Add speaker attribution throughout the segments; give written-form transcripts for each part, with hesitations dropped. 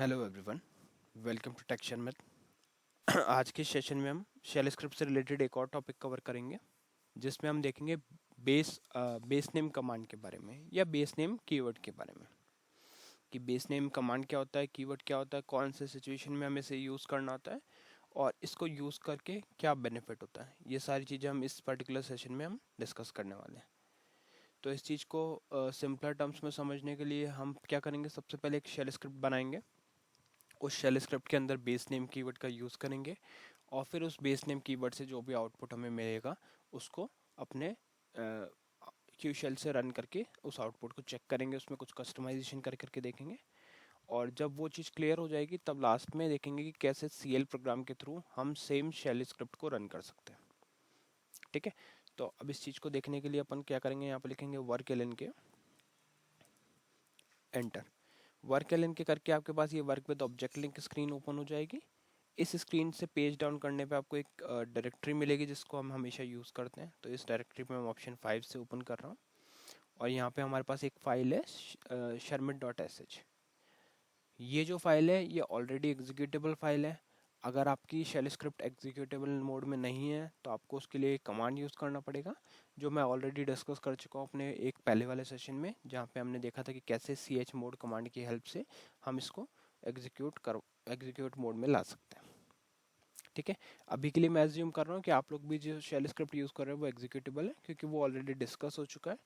Speaker 1: Hello everyone, welcome to tech Sharmit. आज के session में हम शेल स्क्रिप्ट से रिलेटेड एक और टॉपिक कवर करेंगे जिसमें हम देखेंगे बेस नेम कमांड के बारे में या बेस नेम कीवर्ड के बारे में कि बेस नेम कमांड क्या होता है, कीवर्ड क्या होता है, कौन से सिचुएशन में हमें इसे यूज़ करना होता है और इसको यूज़ करके क्या बेनिफिट होता है। ये सारी चीज़ें हम इस पर्टिकुलर सेशन में हम डिस्कस करने वाले हैं। तो इस चीज़ को सिंपलर टर्म्स में समझने के लिए हम क्या करेंगे, सबसे पहले एक शेल स्क्रिप्ट बनाएंगे। उस शेल स्क्रिप्ट के अंदर बेस नेम कीवर्ड का यूज़ करेंगे और फिर उस बेस नेम कीवर्ड से जो भी आउटपुट हमें मिलेगा उसको अपने क्यू शेल से रन करके उस आउटपुट को चेक करेंगे, उसमें कुछ कस्टमाइजेशन कर करके देखेंगे। और जब वो चीज़ क्लियर हो जाएगी तब लास्ट में देखेंगे कि कैसे CL प्रोग्राम के थ्रू हम सेम शेल स्क्रिप्ट को रन कर सकते हैं। ठीक है, तो अब इस चीज़ को देखने के लिए अपन क्या करेंगे, यहाँ पर लिखेंगे वर्क एल के एंटर। वर्क एल के करके आपके पास ये work with object link screen open हो जाएगी। इस स्क्रीन से पेज डाउन करने पे आपको एक डायरेक्टरी मिलेगी जिसको हम हमेशा यूज़ करते हैं। तो इस डायरेक्टरी में मैं ऑप्शन 5 से ओपन कर रहा हूँ और यहाँ पे हमारे पास एक फाइल है shermit.sh। ये जो फाइल है ये ऑलरेडी एग्जीक्यूटेबल फाइल है। अगर आपकी शेल स्क्रिप्ट एग्जीक्यूटेबल मोड में नहीं है तो आपको उसके लिए कमांड यूज़ करना पड़ेगा, जो मैं ऑलरेडी डिस्कस कर चुका हूँ अपने एक पहले वाले सेशन में, जहाँ पे हमने देखा था कि कैसे ch मोड कमांड की हेल्प से हम इसको एग्जीक्यूट मोड में ला सकते हैं। ठीक है, अभी के लिए मैं एज्यूम कर रहा हूँ कि आप लोग भी जो शेल स्क्रिप्ट यूज़ कर रहे हैं वो एग्जीक्यूटेबल है क्योंकि वो ऑलरेडी डिस्कस हो चुका है।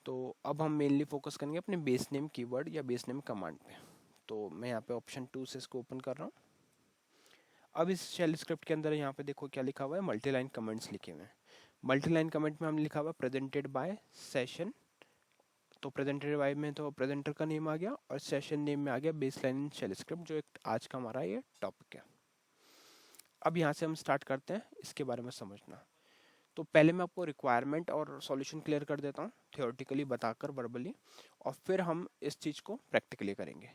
Speaker 1: तो अब हम मेनली फोकस करेंगे अपने बेस नेम कीवर्ड या बेस नेम कमांड पे। तो मैं यहाँ पे ऑप्शन 2 से इसको ओपन कर रहा हूँ। अब इस शेल स्क्रिप्ट के अंदर यहाँ पे देखो क्या लिखा हुआ है, मल्टी लाइन कमेंट्स लिखे हुए हैं। मल्टी लाइन कमेंट में हमने लिखा हुआ है प्रेजेंटेड बाय सेशन। तो प्रेजेंटेड बाय में तो प्रेजेंटर का नेम आ गया और सेशन नेम में आ गया बेस लाइन शेल स्क्रिप्ट, जो एक आज का हमारा ये टॉपिक है। अब यहाँ से हम स्टार्ट करते हैं इसके बारे में समझना। तो पहले मैं आपको रिक्वायरमेंट और सॉल्यूशन क्लियर कर देता हूँ थियोरेटिकली बताकर वर्बली, और फिर हम इस चीज़ को प्रैक्टिकली करेंगे।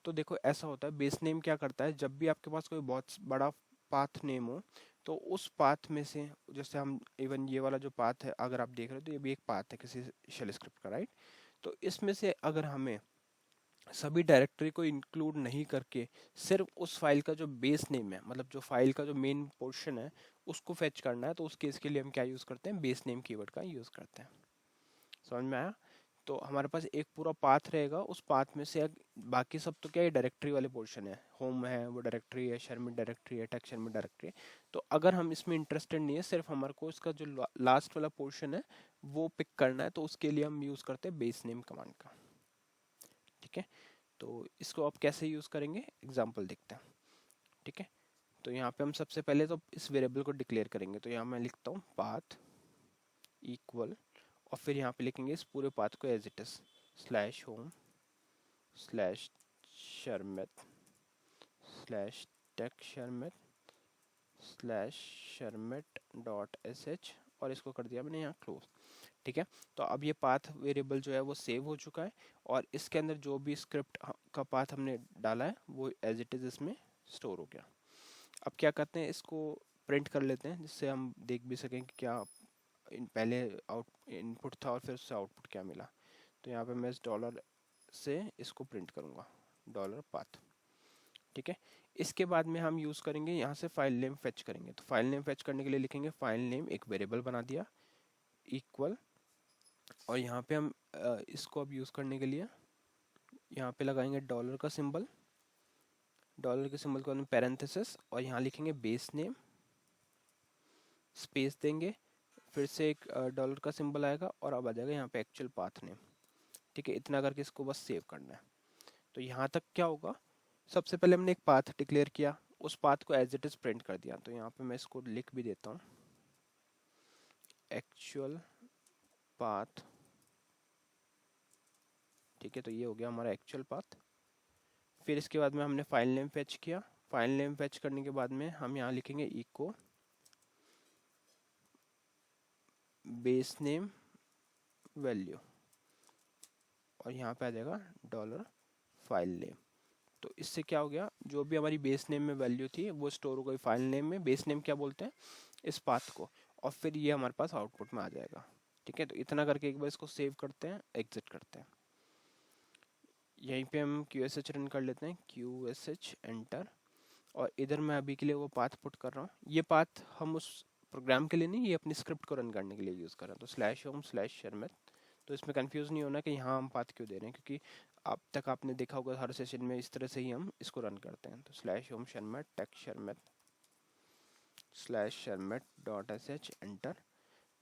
Speaker 1: तो देखो ऐसा होता है, बेस नेम क्या करता है, जब भी आपके पास कोई बहुत बड़ा पाथ नेम हो तो उस पाथ में से, जैसे हम इवन ये वाला जो पाथ है अगर आप देख रहे हो तो ये भी एक पाथ है किसी शेल स्क्रिप्ट का, राइट। तो इसमें से अगर हमें सभी डायरेक्टरी को इंक्लूड नहीं करके सिर्फ उस फाइल का जो बेस नेम है, मतलब जो फाइल का जो मेन पोर्शन है उसको फेच करना है, तो उस केस के लिए हम क्या यूज़ करते हैं, बेस नेम कीवर्ड का यूज़ करते हैं। समझ में आया। तो हमारे पास एक पूरा पाथ रहेगा, उस पाथ में से बाकी सब तो क्या है, डायरेक्टरी वाले पोर्शन है, होम है वो डायरेक्टरी है, शर्मिट डायरेक्टरी है, टेक शर्मिट डायरेक्टरी है। तो अगर हम इसमें इंटरेस्टेड नहीं है, सिर्फ हमारे को इसका जो लास्ट वाला पोर्शन है वो पिक करना है, तो उसके लिए हम यूज़ करते हैं बेस नेम कमांड का। ठीक है, तो इसको आप कैसे यूज़ करेंगे एग्जाम्पल देखते हैं। ठीक है, तो यहाँ पे हम सबसे पहले तो इस वेरिएबल को डिक्लेयर करेंगे। तो यहाँ मैं लिखता हूँ पाथ इक्वल, और फिर यहाँ पे लिखेंगे इस पूरे पाथ को as it is slash home slash Sharmit slash tech Sharmit slash Sharmit dot sh, और इसको कर दिया मैंने यहाँ क्लोज। ठीक है, तो अब ये पाथ वेरिएबल जो है वो सेव हो चुका है और इसके अंदर जो भी स्क्रिप्ट का पाथ हमने डाला है वो एज इट इज़ इसमें स्टोर हो गया। अब क्या करते हैं, इसको प्रिंट कर लेते हैं जिससे हम देख भी सकें कि क्या पहले आउट इनपुट था और फिर उससे आउटपुट क्या मिला। तो यहाँ पे मैं इस डॉलर से इसको प्रिंट करूँगा, डॉलर पाथ। ठीक है, इसके बाद में हम यूज़ करेंगे यहाँ से फाइल नेम फेच करेंगे। तो फाइल नेम फेच करने के लिए लिखेंगे फाइल नेम, एक वेरिएबल बना दिया इक्वल, और यहाँ पे हम इसको अब यूज़ करने के लिए यहाँ पे लगाएंगे डॉलर का सिंबल, डॉलर के सिंबल को हम पैरेंथेसिस, और यहाँ लिखेंगे बेस नेम, स्पेस देंगे, फिर से एक डॉलर का सिंबल आएगा और अब आ जाएगा यहाँ पे एक्चुअल पाथ नेम। ठीक है, इतना करके इसको बस सेव करना है। तो यहाँ तक क्या होगा, सबसे पहले हमने एक पाथ डिक्लेयर किया, उस पाथ को एज इट इज प्रिंट कर दिया। तो यहाँ पे मैं इसको लिख भी देता हूँ, एक्चुअल पाथ। ठीक है, तो ये हो गया हमारा एक्चुअल पाथ। फिर इसके बाद में हमने फाइल नेम फेच किया, फाइल नेम फेच करने के बाद में हम यहाँ लिखेंगे इको बेस नेम वैल्यू, और यहाँ पे आ जाएगा डॉलर फाइल नेम। तो इससे क्या हो गया, जो भी हमारी बेस नेम में वैल्यू थी वो स्टोर हो गई फाइल नेम में। बेस नेम क्या बोलते हैं, इस पाथ को, और फिर ये हमारे पास आउटपुट में आ जाएगा। ठीक है, तो इतना करके एक बार इसको सेव करते हैं, एग्जिट करते हैं। यहीं पे हम QSH रन कर लेते हैं, QSH एंटर। और इधर मैं अभी के लिए वो पाथ पुट कर रहा हूँ। ये पाथ हम उस प्रोग्राम के लिए नहीं, ये अपनी स्क्रिप्ट को रन करने के लिए यूज़ कर रहे हैं। तो /home/sharmat। तो इसमें कंफ्यूज नहीं होना कि यहाँ हम पाथ क्यों दे रहे हैं, क्योंकि अब तक आपने देखा होगा हर सेशन में इस तरह से ही हम इसको रन करते हैं। तो /home/sharmat text/sharmat/sharmat.sh एंटर।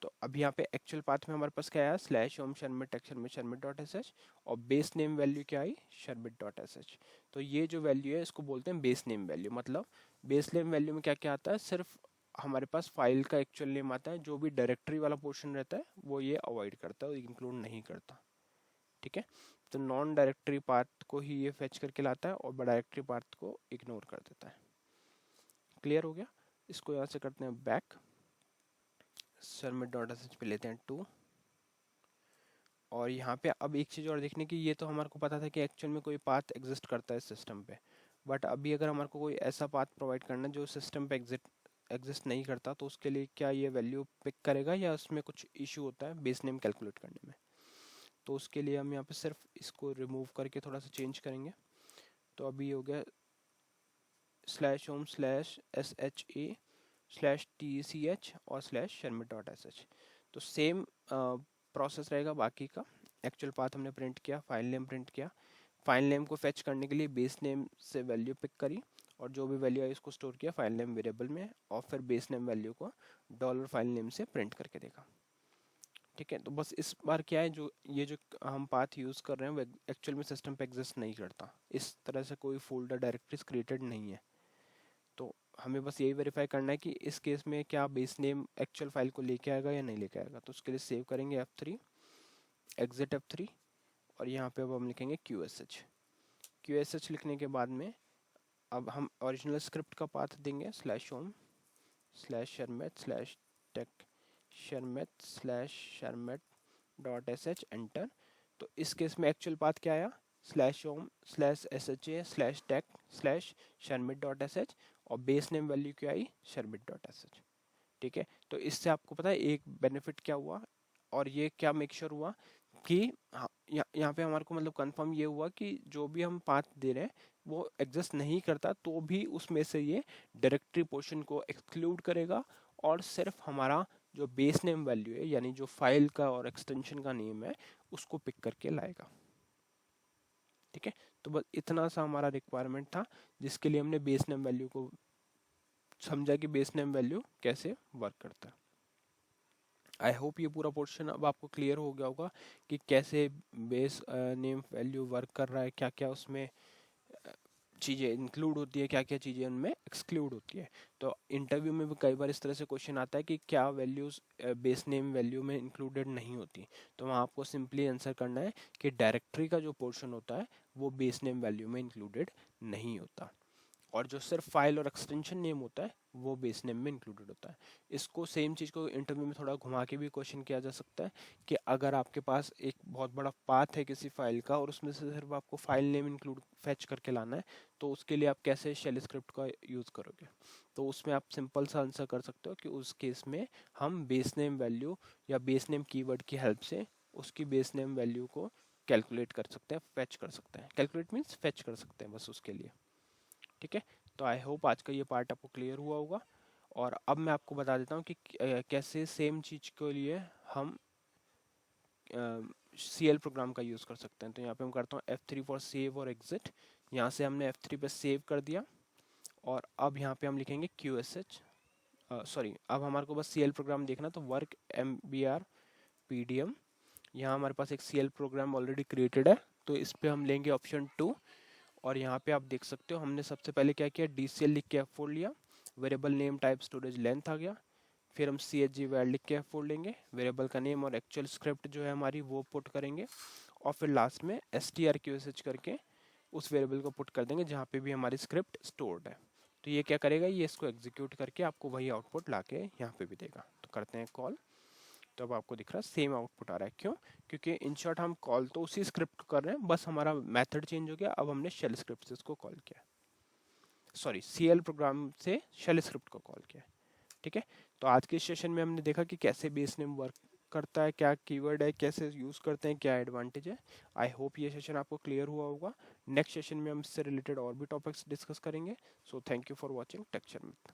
Speaker 1: तो अब यहाँ पे एक्चुअल पाथ में हमारे पास क्या आया, /home/sharmat और बेस नेम वैल्यू क्या आई, sharmat.sh। तो ये जो वैल्यू है इसको बोलते हैं बेस नेम वैल्यू। मतलब बेस नेम वैल्यू में क्या क्या आता है, सिर्फ हमारे पास फाइल का एक्चुअल नेम आता है, जो भी डायरेक्टरी वाला पोर्शन रहता है वो ये अवॉइड करता है, इंक्लूड नहीं करता। ठीक है, तो नॉन डायरेक्टरी पार्ट को ही ये फेच करके लाता है और डायरेक्टरी पार्ट को इग्नोर कर देता है। क्लियर हो गया। इसको यहाँ से करते हैं बैक, sharmat.sh पे लेते हैं 2। और यहाँ पे अब एक चीज़ और देखने की, ये तो हमारे को पता था कि एक्चुअल में कोई पाथ एग्जिस्ट करता है सिस्टम पे, बट अभी अगर हमारे को कोई ऐसा पाथ प्रोवाइड करना है जो सिस्टम पे एग्जिस्ट नहीं करता, तो उसके लिए क्या ये वैल्यू पिक करेगा या उसमें कुछ इशू होता है बेस नेम कैलकुलेट करने में। तो उसके लिए हम यहाँ पे सिर्फ इसको रिमूव करके थोड़ा सा चेंज करेंगे। तो अभी हो गया /home/sha/tch और /sharmat.sh। तो सेम प्रोसेस रहेगा बाकी का। एक्चुअल पाथ हमने प्रिंट किया, फाइल नेम प्रिंट किया, फाइल नेम को फेच करने के लिए बेस नेम से वैल्यू पिक करी और जो भी वैल्यू आई उसको स्टोर किया फाइल नेम वेरिएबल में, और फिर बेस नेम वैल्यू को $फाइल नेम से प्रिंट करके देखा। ठीक है, तो बस इस बार क्या है, जो ये जो हम पाथ यूज़ कर रहे हैं वो एक्चुअल में सिस्टम पे एग्जिस्ट नहीं करता, इस तरह से कोई फोल्डर डायरेक्टरीज क्रिएटेड नहीं है। तो हमें बस यही वेरीफाई करना है कि इस केस में क्या बेस नेम एक्चुअल फाइल को लेके आएगा या नहीं लेके आएगा। तो उसके लिए सेव करेंगे F3, एग्जिट F3, और यहाँ पे अब हम लिखेंगे QSH लिखने के बाद में अब हम ओरिजिनल स्क्रिप्ट का पाथ देंगे /home/sharmat/sharmat/sharmat.sh एंटर। तो इस केस में एक्चुअल पाथ क्या आया, /home/sha/tech/sharmat.sh और बेस नेम वैल्यू क्या आई, sharmat.sh। ठीक है, तो इससे आपको पता है एक बेनिफिट क्या हुआ, और ये क्या मेक श्योर हुआ कि यहाँ पे हमारे को मतलब कंफर्म ये हुआ कि जो भी हम पाथ दे रहे हैं वो एग्जिस्ट नहीं करता, तो भी उसमें से ये डायरेक्टरी पोर्शन को एक्सक्लूड करेगा और सिर्फ हमारा जो बेस नेम वैल्यू है, यानी जो फाइल का और एक्सटेंशन का नेम है, उसको पिक करके लाएगा। ठीक है, तो बस इतना सा हमारा रिक्वायरमेंट था, जिसके लिए हमने बेस नेम वैल्यू को समझा कि बेस नेम वैल्यू कैसे वर्क करता है। आई होप ये पूरा पोर्शन अब आपको क्लियर हो गया होगा कि कैसे बेस नेम वैल्यू वर्क कर रहा है, क्या क्या उसमें चीज़ें इंक्लूड होती है, क्या क्या चीज़ें उनमें एक्सक्लूड होती है। तो इंटरव्यू में भी कई बार इस तरह से क्वेश्चन आता है कि क्या वैल्यूज़ बेस नेम वैल्यू में इंक्लूडेड नहीं होती, तो वहाँ आपको सिंपली आंसर करना है कि डायरेक्टरी का जो पोर्शन होता है वो बेस नेम वैल्यू में इंक्लूडेड नहीं होता, और जो सिर्फ फाइल और एक्सटेंशन नेम होता है वो बेस नेम में इंक्लूडेड होता है। इसको सेम चीज़ को इंटरव्यू में थोड़ा घुमा के भी क्वेश्चन किया जा सकता है कि अगर आपके पास एक बहुत बड़ा पाथ है किसी फाइल का और उसमें से सिर्फ आपको फाइल नेम इंक्लूड फेच करके लाना है, तो उसके लिए आप कैसे शेल स्क्रिप्ट का यूज़ करोगे। तो उसमें आप सिंपल सा आंसर कर सकते हो कि उस केस में हम बेस नेम वैल्यू या बेस नेम कीवर्ड की हेल्प से उसकी बेस नेम वैल्यू को कैलकुलेट कर सकते हैं, फेच कर सकते हैं। कैलकुलेट मीन्स फेच कर सकते हैं बस उसके लिए। ठीक है, तो आई होप आज का ये पार्ट आपको क्लियर हुआ होगा। और अब मैं आपको बता देता हूँ कि कैसे सेम चीज़ के लिए हम CL प्रोग्राम का यूज़ कर सकते हैं। तो यहाँ पे मैं करता हूँ F3 फॉर सेव और एग्जिट। यहाँ से हमने F3 पे सेव कर दिया और अब यहाँ पे हम लिखेंगे QSH, सॉरी अब हमारे को बस CL प्रोग्राम देखना, तो वर्क MBR PDM। यहाँ हमारे पास एक CL प्रोग्राम ऑलरेडी क्रिएटेड है, तो इस पर हम लेंगे ऑप्शन 2। और यहाँ पे आप देख सकते हो हमने सबसे पहले क्या किया, DCL लिख के F4 लिया, variable name type storage length आ गया, फिर हम CHG वैल लिख के F4 लेंगे, वेरिएबल का नेम और एक्चुअल स्क्रिप्ट जो है हमारी वो पुट करेंगे, और फिर लास्ट में strQSH करके उस वेरिएबल को पुट कर देंगे जहाँ पे भी हमारी स्क्रिप्ट स्टोर्ड है। तो ये क्या करेगा, ये इसको एग्जीक्यूट करके आपको वही आउटपुट ला के यहाँ पे भी देगा। तो करते हैं कॉल, तो अब आपको दिख रहा है सेम आउटपुट आ रहा है। क्यों, क्योंकि इन शॉर्ट हम कॉल तो उसी स्क्रिप्ट कर रहे हैं, बस हमारा मेथड चेंज हो गया, अब हमने शेल स्क्रिप्ट से इसको कॉल किया, सॉरी CL प्रोग्राम से शेल स्क्रिप्ट को कॉल किया। ठीक है, तो आज के सेशन में हमने देखा कि कैसे बेस नेम वर्क करता है, क्या कीवर्ड है, कैसे यूज़ करते हैं, क्या एडवांटेज है। आई होप ये सेशन आपको क्लियर हुआ होगा। नेक्स्ट सेशन में हम इससे रिलेटेड और भी टॉपिक्स डिस्कस करेंगे। So thank you for watching texture myth.